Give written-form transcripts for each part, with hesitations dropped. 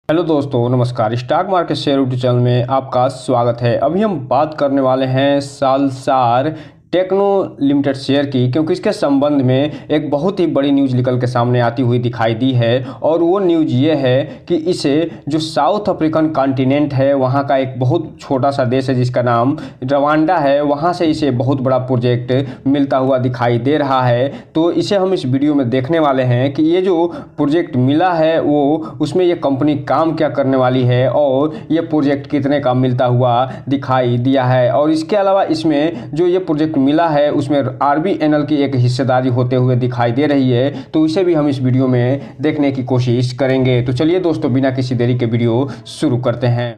Hello दोस्तों, नमस्कार। Stock market share YouTube channel में आपका स्वागत है। अभी हम बात करने वाले हैं सालसार टेक्नो लिमिटेड शेयर की, क्योंकि इसके संबंध में एक बहुत ही बड़ी न्यूज़ निकल के सामने आती हुई दिखाई दी है। और वो न्यूज़ ये है कि इसे जो साउथ अफ्रीकन कॉन्टिनेंट है, वहाँ का एक बहुत छोटा सा देश है जिसका नाम रवांडा है, वहाँ से इसे बहुत बड़ा प्रोजेक्ट मिलता हुआ दिखाई दे रहा है। तो इसे हम इस वीडियो में देखने वाले हैं कि ये जो प्रोजेक्ट मिला है वो उसमें ये कंपनी काम क्या करने वाली है और ये प्रोजेक्ट कितने का मिलता हुआ दिखाई दिया है। और इसके अलावा इसमें जो ये प्रोजेक्ट मिला है उसमें आरबीएनएल की एक हिस्सेदारी होते हुए दिखाई दे रही है। तो इसे भी हम इस वीडियो में देखने की कोशिश करेंगे। तो चलिए दोस्तों, बिना किसी देरी के वीडियो शुरू करते हैं।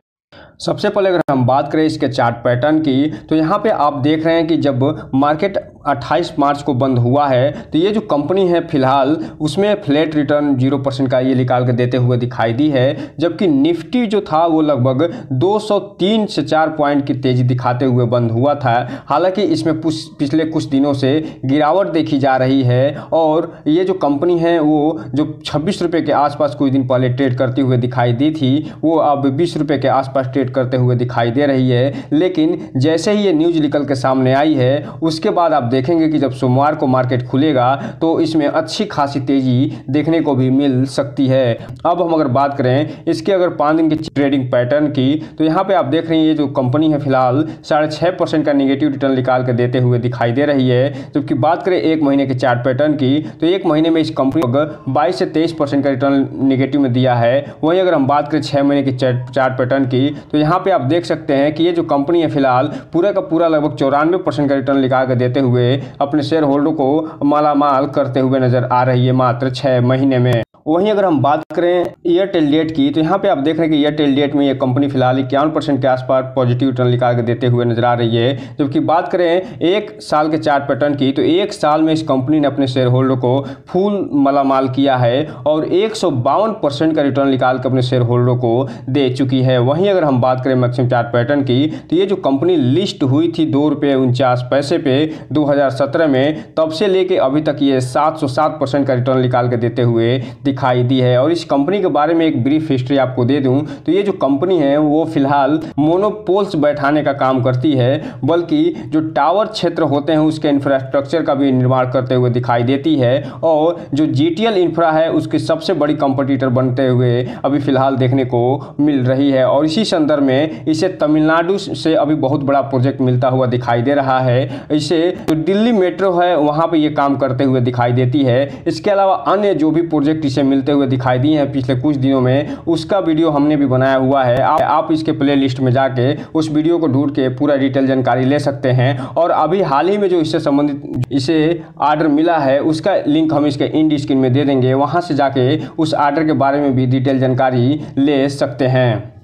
सबसे पहले अगर हम बात करें इसके चार्ट पैटर्न की, तो यहाँ पे आप देख रहे हैं कि जब मार्केट 28 मार्च को बंद हुआ है तो ये जो कंपनी है फिलहाल उसमें फ्लैट रिटर्न 0% का ये निकाल के देते हुए दिखाई दी है। जबकि निफ्टी जो था वो लगभग 203 से 4 पॉइंट की तेज़ी दिखाते हुए बंद हुआ था। हालांकि इसमें पिछले कुछ दिनों से गिरावट देखी जा रही है। और ये जो कंपनी है वो जो 26 रुपये के आसपास कुछ दिन पहले ट्रेड करती हुए दिखाई दी थी, वो अब 20 रुपये के आसपास ट्रेड करते हुए दिखाई दे रही है। लेकिन जैसे ही ये न्यूज़ निकल के सामने आई है उसके बाद आप देखेंगे कि जब सोमवार को मार्केट खुलेगा तो इसमें अच्छी खासी तेजी देखने को भी मिल सकती है। अब हम अगर बात करें इसके अगर 5 दिन की ट्रेडिंग पैटर्न की, तो यहाँ पे आप देख रहे हैं ये जो कंपनी है फिलहाल 6.5% का नेगेटिव रिटर्न निकाल के देते हुए दिखाई दे रही है। जबकि बात करें एक महीने के चार्ट पैटर्न की, तो एक महीने में इस कंपनी को 22 से 23% का रिटर्न नेगेटिव में दिया है। वहीं अगर हम बात करें 6 महीने के चार्ट पैटर्न की, तो यहाँ पे आप देख सकते हैं कि ये जो कंपनी है फिलहाल पूरा का पूरा लगभग 94% का रिटर्न निकाल के देते हुए अपने शेयर होल्डर को मालामाल करते हुए नजर आ रही है मात्र 6 महीने में। वहीं अगर हम बात करें एयरटेल डेट की, तो यहाँ पे आप देख रहे हैं कि एयरटेल डेट में ये कंपनी फिलहाल 51% के आसपास पॉजिटिव रिटर्न निकाल के देते हुए नजर आ रही है। जबकि बात करें एक साल के चार्ट पैटर्न की, तो एक साल में इस कंपनी ने अपने शेयर होल्डर को फुल मालामाल किया है और 152% का रिटर्न निकाल के अपने शेयर होल्डर को दे चुकी है। वहीं अगर हम बात करें मैक्सिमम चार्ट पैटर्न की, तो ये जो कंपनी लिस्ट हुई थी 2 रुपये 49 पैसे पे 2017 में, तब से लेके अभी तक ये 707% का रिटर्न निकाल के देते हुए दिखाई दी है। और इस कंपनी के बारे में एक ब्रीफ हिस्ट्री आपको दे दूं, तो ये जो कंपनी है वो फिलहाल मोनोपोल्स बैठाने का काम करती है, बल्कि जो टावर क्षेत्र होते हैं उसके इंफ्रास्ट्रक्चर का भी निर्माण करते हुए दिखाई देती है। और जो जीटीएल इंफ्रा है उसकी सबसे बड़ी कंपटीटर बनते हुए अभी फिलहाल देखने को मिल रही है। और इसी संदर्भ में इसे तमिलनाडु से अभी बहुत बड़ा प्रोजेक्ट मिलता हुआ दिखाई दे रहा है। इसे जो दिल्ली मेट्रो है वहाँ पे ये काम करते हुए दिखाई देती है। इसके अलावा अन्य जो भी प्रोजेक्ट इसे मिलते हुए दिखाई दिए हैं पिछले कुछ दिनों में, उसका वीडियो हमने भी बनाया हुआ है। आप इसके प्ले लिस्ट में जाके उस वीडियो को ढूंढ के पूरा डिटेल जानकारी ले सकते हैं। और अभी हाल ही में जो इससे संबंधित इसे ऑर्डर मिला है उसका लिंक हम इसके इंड स्क्रीन में दे देंगे, वहां से जाके उस ऑर्डर के बारे में भी डिटेल जानकारी ले सकते हैं।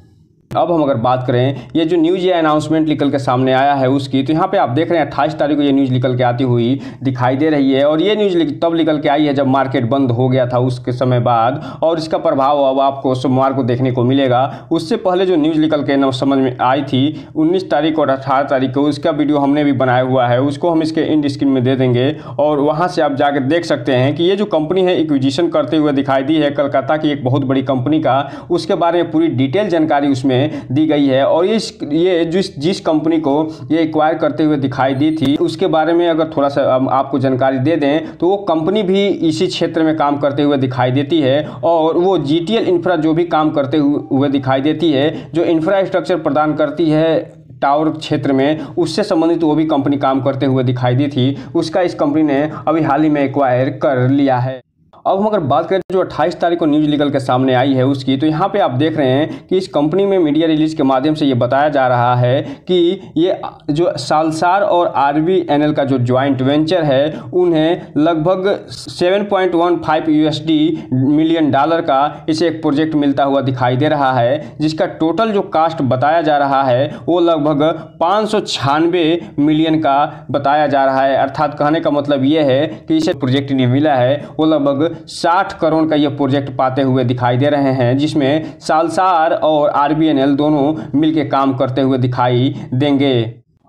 अब हम अगर बात करें ये जो न्यूज़ या अनाउंसमेंट निकल के सामने आया है उसकी, तो यहाँ पे आप देख रहे हैं 28 तारीख को ये न्यूज़ निकल के आती हुई दिखाई दे रही है। और ये न्यूज़ तब निकल के आई है जब मार्केट बंद हो गया था उसके समय बाद, और इसका प्रभाव अब आपको सोमवार को देखने को मिलेगा। उससे पहले जो न्यूज़ निकल के समझ में आई थी 19 तारीख और 18 तारीख को, उसका वीडियो हमने भी बनाया हुआ है, उसको हम इसके इंड स्क्रीन में दे देंगे। और वहाँ से आप जाकर देख सकते हैं कि ये जो कंपनी है एक्विजिशन करते हुए दिखाई दी है कलकत्ता की एक बहुत बड़ी कंपनी का, उसके बारे में पूरी डिटेल जानकारी उसमें दी गई है। और ये जिस कंपनी को ये एक्वायर करते हुए दिखाई दी थी उसके बारे में अगर थोड़ा सा आपको जानकारी दे दें, तो वो कंपनी भी इसी क्षेत्र में काम करते हुए दिखाई देती है। और वो जीटीएल इंफ्रा जो भी काम करते हुए दिखाई देती है, जो इंफ्रास्ट्रक्चर प्रदान करती है टावर क्षेत्र में, उससे संबंधित वो भी कंपनी काम करते हुए दिखाई दी थी, उसका इस कंपनी ने अभी हाल ही में एक्वायर कर लिया है। अब हम अगर बात करें जो 28 तारीख को न्यूज़ निकल के सामने आई है उसकी, तो यहाँ पे आप देख रहे हैं कि इस कंपनी में मीडिया रिलीज के माध्यम से ये बताया जा रहा है कि ये जो सालसार और आरबीएनएल का जो ज्वाइंट वेंचर है उन्हें लगभग 7.15 यूएसडी मिलियन डॉलर का इसे एक प्रोजेक्ट मिलता हुआ दिखाई दे रहा है, जिसका टोटल जो कास्ट बताया जा रहा है वो लगभग 596 मिलियन का बताया जा रहा है। अर्थात कहने का मतलब ये है कि इसे प्रोजेक्ट नहीं मिला है वो लगभग 60 करोड़ का ये प्रोजेक्ट पाते हुए दिखाई दे रहे हैं, जिसमें सालसार और आरबीएनएल दोनों मिलकर काम करते हुए दिखाई देंगे।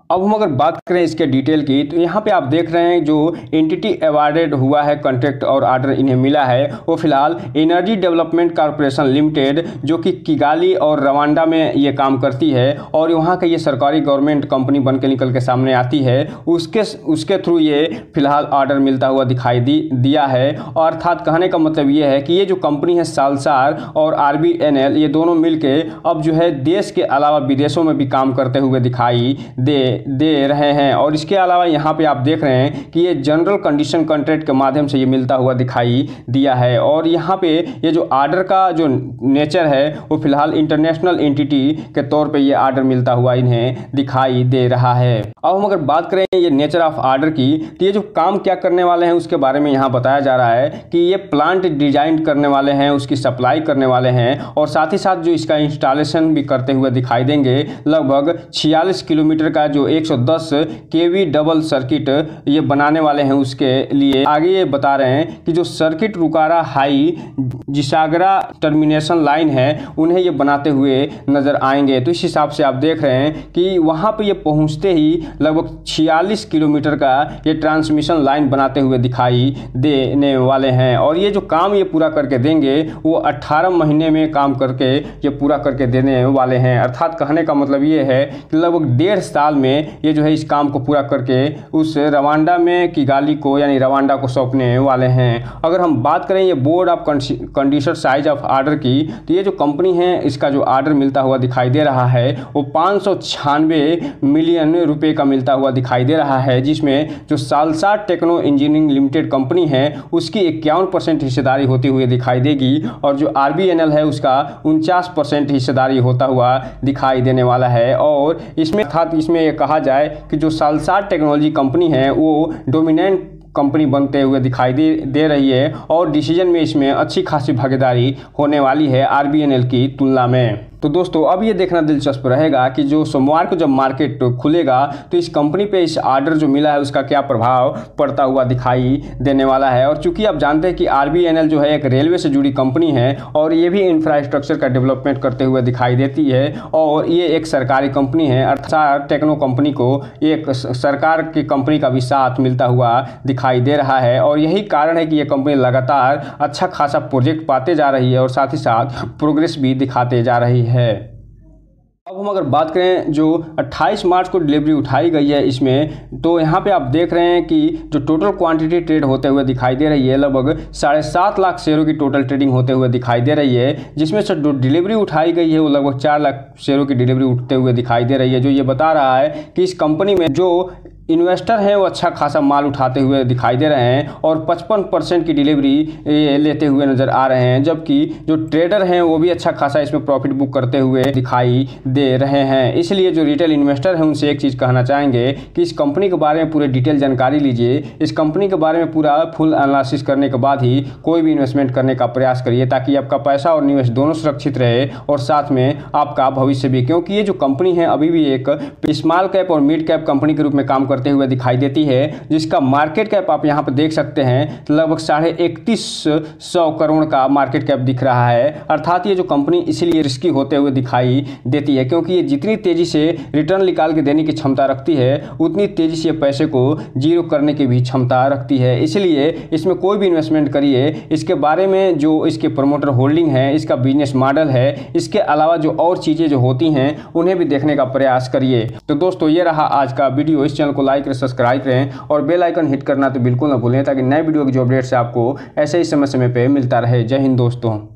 अब हम अगर बात करें इसके डिटेल की, तो यहाँ पे आप देख रहे हैं जो एंटिटी अवार्डेड हुआ है कॉन्ट्रैक्ट और आर्डर इन्हें मिला है वो फिलहाल एनर्जी डेवलपमेंट कॉर्पोरेशन लिमिटेड, जो कि किगाली और रवांडा में ये काम करती है और वहाँ का ये सरकारी गवर्नमेंट कंपनी बन के निकल के सामने आती है, उसके थ्रू ये फिलहाल आर्डर मिलता हुआ दिखाई दिया है। और अर्थात कहने का मतलब ये है कि ये जो कंपनी है सालसार और RBNL, ये दोनों मिलके अब जो है देश के अलावा विदेशों में भी काम करते हुए दिखाई दे रहे हैं। और इसके अलावा यहाँ पे आप देख रहे हैं कि ये जनरल कंडीशन कॉन्ट्रैक्ट के माध्यम से ये मिलता हुआ दिखाई दिया है। और यहाँ पे ये जो आर्डर का जो नेचर है वो फिलहाल इंटरनेशनल एंटिटी के तौर पे ये आर्डर मिलता हुआ इन्हें दिखाई दे रहा है। अब हम अगर बात करें ये नेचर ऑफ आर्डर की, तो ये जो काम क्या करने वाले हैं उसके बारे में यहाँ बताया जा रहा है कि ये प्लांट डिजाइन करने वाले हैं, उसकी सप्लाई करने वाले हैं और साथ ही साथ जो इसका इंस्टॉलेशन भी करते हुए दिखाई देंगे। लगभग 46 किलोमीटर का जो 110 kV डबल सर्किट ये बनाने वाले हैं। उसके लिए आगे ये बता रहे हैं कि जो सर्किट रुकारा हाई जिसागरा टर्मिनेशन लाइन है उन्हें ये बनाते हुए नजर आएंगे। तो इस हिसाब से आप देख रहे हैं कि वहां पे ये पहुंचते ही लगभग 46 किलोमीटर का ये ट्रांसमिशन लाइन बनाते हुए दिखाई देने वाले हैं। और ये जो काम ये पूरा करके देंगे वो 18 महीने में काम करके ये पूरा करके देने वाले हैं। अर्थात कहने का मतलब ये है कि लगभग 1.5 साल में ये जो है इस काम को पूरा करके उस रवांडा में किगाली को यानी रवांडा को सौंपने वाले हैं। अगर हम बात करें ये board of condition size of order की, तो ये जो कंपनी है इसका जो आर्डर मिलता हुआ दिखाई दे रहा है वो 596 मिलियन रुपए का मिलता हुआ दिखाई दे रहा है, जिसमें जो सालसार टेक्नो इंजीनियरिंग लिमिटेड कंपनी है उसकी 51% हिस्सेदारी होती हुई दिखाई देगी और जो RBNL है उसका 49% हिस्सेदारी होता हुआ दिखाई देने वाला है। और इसमें अर्थात इसमें ये कहा जाए कि जो सालसार टेक्नोलॉजी कंपनी है वो डोमिनेंट कंपनी बनते हुए दिखाई दे रही है और डिसीजन में इसमें अच्छी खासी भागीदारी होने वाली है RBNL की तुलना में। तो दोस्तों अब ये देखना दिलचस्प रहेगा कि जो सोमवार को जब मार्केट खुलेगा तो इस कंपनी पे इस आर्डर जो मिला है उसका क्या प्रभाव पड़ता हुआ दिखाई देने वाला है। और चूंकि आप जानते हैं कि RBNL जो है एक रेलवे से जुड़ी कंपनी है और ये भी इंफ्रास्ट्रक्चर का डेवलपमेंट करते हुए दिखाई देती है और ये एक सरकारी कंपनी है। अर्थात टेक्नो कंपनी को एक सरकार की कंपनी का भी साथ मिलता हुआ दिखाई दे रहा है और यही कारण है कि ये कंपनी लगातार अच्छा खासा प्रोजेक्ट पाते जा रही है और साथ ही साथ प्रोग्रेस भी दिखाते जा रही है। अब हम अगर बात करें जो 28 मार्च को डिलीवरी उठाई गई है इसमें, तो यहाँ पे आप देख रहे हैं कि जो टोटल क्वांटिटी ट्रेड होते हुए दिखाई दे रही है लगभग 7.5 लाख शेयरों की टोटल ट्रेडिंग होते हुए दिखाई दे रही है, जिसमें से जो डिलीवरी उठाई गई है वो लगभग 4 लाख शेयरों की डिलीवरी उठते हुए दिखाई दे रही है, जो ये बता रहा है कि इस कंपनी में जो इन्वेस्टर हैं वो अच्छा खासा माल उठाते हुए दिखाई दे रहे हैं और 55% की डिलीवरी लेते हुए नज़र आ रहे हैं, जबकि जो ट्रेडर हैं वो भी अच्छा खासा इसमें प्रॉफिट बुक करते हुए दिखाई दे रहे हैं। इसलिए जो रिटेल इन्वेस्टर हैं उनसे एक चीज़ कहना चाहेंगे कि इस कंपनी के बारे में पूरे डिटेल जानकारी लीजिए, इस कंपनी के बारे में पूरा फुल एनालिसिस करने के बाद ही कोई भी इन्वेस्टमेंट करने का प्रयास करिए, ताकि आपका पैसा और निवेश दोनों सुरक्षित रहे और साथ में आपका भविष्य भी। क्योंकि ये जो कंपनी है अभी भी एक स्मॉल कैप और मिड कैप कंपनी के रूप में काम करते हुए दिखाई देती है, जिसका मार्केट कैप आप यहां पर देख सकते हैं लगभग 3150 करोड़ का मार्केट कैप दिख रहा है। अर्थात ये जो कंपनी इसीलिए रिस्की होते हुए दिखाई देती है क्योंकि ये जितनी तेजी से रिटर्न निकाल के देने की क्षमता रखती है उतनी तेजी से पैसे को जीरो करने की भी क्षमता रखती है। इसलिए इसमें कोई भी इन्वेस्टमेंट करिए, इसके बारे में जो इसके प्रमोटर होल्डिंग है, इसका बिजनेस मॉडल है, इसके अलावा जो और चीज़ें जो होती हैं उन्हें भी देखने का प्रयास करिए। तो दोस्तों ये रहा आज का वीडियो। इस चैनल को लाइक सब्सक्राइब करें और बेल आइकन हिट करना तो बिल्कुल ना भूलें, ताकि नए वीडियो की जो अपडेट्स आपको ऐसे ही समय समय पे मिलता रहे। जय हिंद दोस्तों।